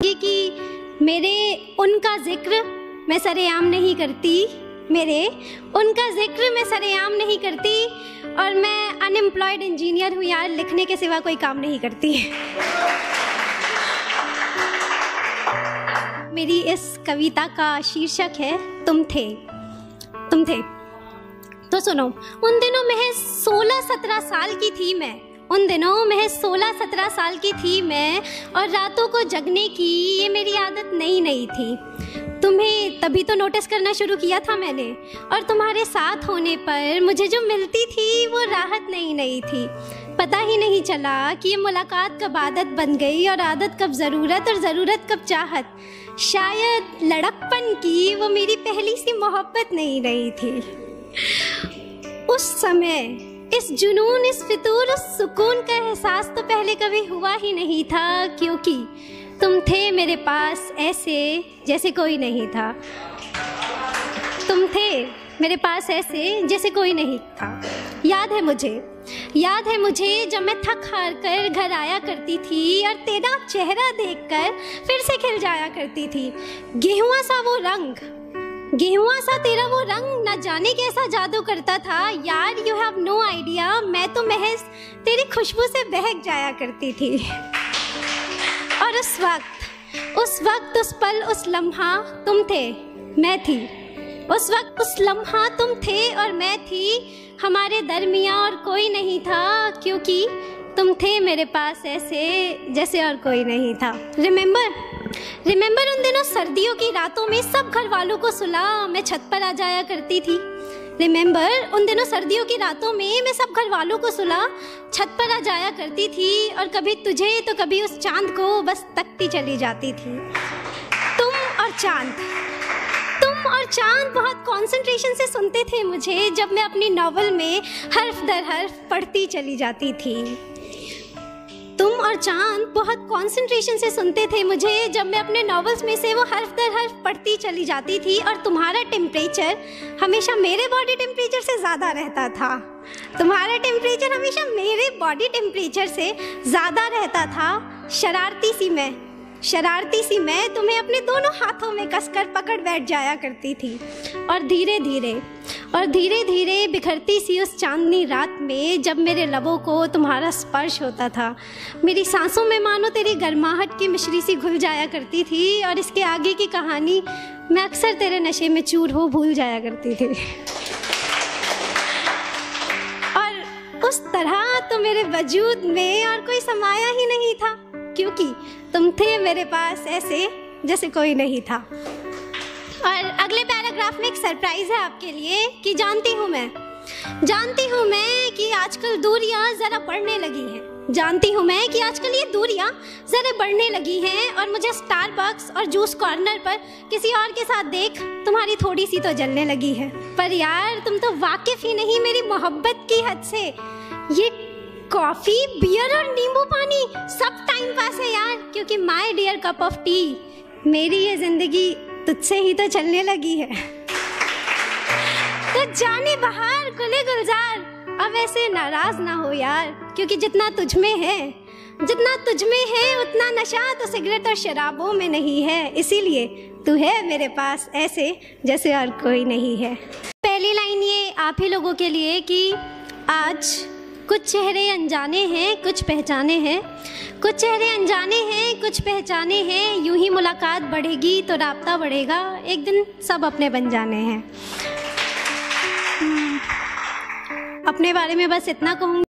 कि मेरे उनका जिक्र मैं सरेआम नहीं करती, मेरे उनका जिक्र मैं सरेआम नहीं करती, और मैं अनएम्प्लॉयड इंजीनियर हूँ यार, लिखने के सिवा कोई काम नहीं करती। मेरी इस कविता का शीर्षक है तुम थे, तुम थे। तो सुनो, उन दिनों महज 16-17 साल की थी मैं, उन दिनों महज 16-17 साल की थी मैं, और रातों को जगने की ये मेरी आदत नई नई थी। तुम्हें तभी तो नोटिस करना शुरू किया था मैंने, और तुम्हारे साथ होने पर मुझे जो मिलती थी वो राहत नई नई थी। पता ही नहीं चला कि ये मुलाकात कब आदत बन गई, और आदत कब ज़रूरत, और ज़रूरत कब चाहत। शायद लड़कपन की वो मेरी पहली सी मोहब्बत नई नई थी। उस समय इस जुनून, इस फितूर, उस सुकून का एहसास तो पहले कभी हुआ ही नहीं था, क्योंकि तुम थे मेरे पास ऐसे जैसे कोई नहीं था। तुम थे मेरे पास ऐसे जैसे कोई नहीं था। याद है मुझे जब मैं थक हार कर घर आया करती थी, और तेरा चेहरा देखकर फिर से खिल जाया करती थी। गेहुआ सा वो रंग, गेहुआ सा तेरा वो रंग, न जाने कैसा जादू करता था यार, यू हैव नो आइडिया। मैं तो महज तेरी खुशबू से बहक जाया करती थी। और उस वक्त, उस पल, उस लम्हा तुम थे, मैं थी। उस वक्त, उस लम्हा तुम थे और मैं थी। हमारे दरमियाँ और कोई नहीं था, क्योंकि तुम थे मेरे पास ऐसे जैसे और कोई नहीं था। रिमेंबर उन दिनों सर्दियों की रातों में सब घर वालों को सुला मैं छत पर आ जाया करती थी। रिमेंबर उन दिनों सर्दियों की रातों में मैं सब घर वालों को सुला छत पर आ जाया करती थी, और कभी तुझे तो कभी उस चांद को बस तकती चली जाती थी। तुम और चांद बहुत कंसंट्रेशन से सुनते थे मुझे, जब मैं अपनी नॉवल में हर्फ दर हर्फ पढ़ती चली जाती थी। तुम और चांद बहुत कंसंट्रेशन से सुनते थे मुझे, जब मैं अपने नॉवेल्स में से वो हर्फ दर हर्फ पढ़ती चली जाती थी, और तुम्हारा टेम्परेचर हमेशा मेरे बॉडी टेम्परेचर से ज़्यादा रहता था। तुम्हारा टेम्परेचर हमेशा मेरे बॉडी टेम्परेचर से ज़्यादा रहता था। शरारती सी मैं तुम्हें अपने दोनों हाथों में कसकर पकड़ बैठ जाया करती थी, और धीरे धीरे बिखरती सी उस चांदनी रात में जब मेरे लबों को तुम्हारा स्पर्श होता था, मेरी सांसों में मानो तेरी गर्माहट की मिश्री सी घुल जाया करती थी, और इसके आगे की कहानी मैं अक्सर तेरे नशे में चूर हो भूल जाया करती थी। और उस तरह तो मेरे वजूद में और कोई समाया ही नहीं था, क्योंकि तुम थे मेरे पास ऐसे जैसे कोई नहीं था। और अगले पैराग्राफ में एक सरप्राइज है आपके लिए कि जानती हूँ मैं कि आजकल दूरियां ज़रा बढ़ने लगी हैं। जानती हूँ मैं कि आजकल ये दूरियां ज़रा बढ़ने लगी हैं, और मुझे स्टारबक्स और जूस कॉर्नर पर किसी और के साथ देख तुम्हारी थोड़ी सी तो जलने लगी है। पर यार तुम तो वाकिफ़ ही नहीं मेरी मोहब्बत की हद से। ये कॉफ़ी, बियर और नींबू पानी सब टाइम पास है यार, क्योंकि my dear cup of tea, मेरी ये ज़िंदगी तुझसे ही तो चलने लगी है। तो जाने बहार गुले गुलजार, अब ऐसे नाराज ना हो यार, क्योंकि जितना तुझ में है उतना नशा तो सिगरेट और शराबों में नहीं है, इसीलिए तू है मेरे पास ऐसे जैसे और कोई नहीं है। पहली लाइन ये आप ही लोगों के लिए कि आज कुछ चेहरे अनजाने हैं, कुछ पहचाने हैं, कुछ चेहरे अनजाने हैं, कुछ पहचाने हैं। यूं ही मुलाकात बढ़ेगी तो राब्ता बढ़ेगा, एक दिन सब अपने बन जाने हैं। अपने बारे में बस इतना कहूँगी।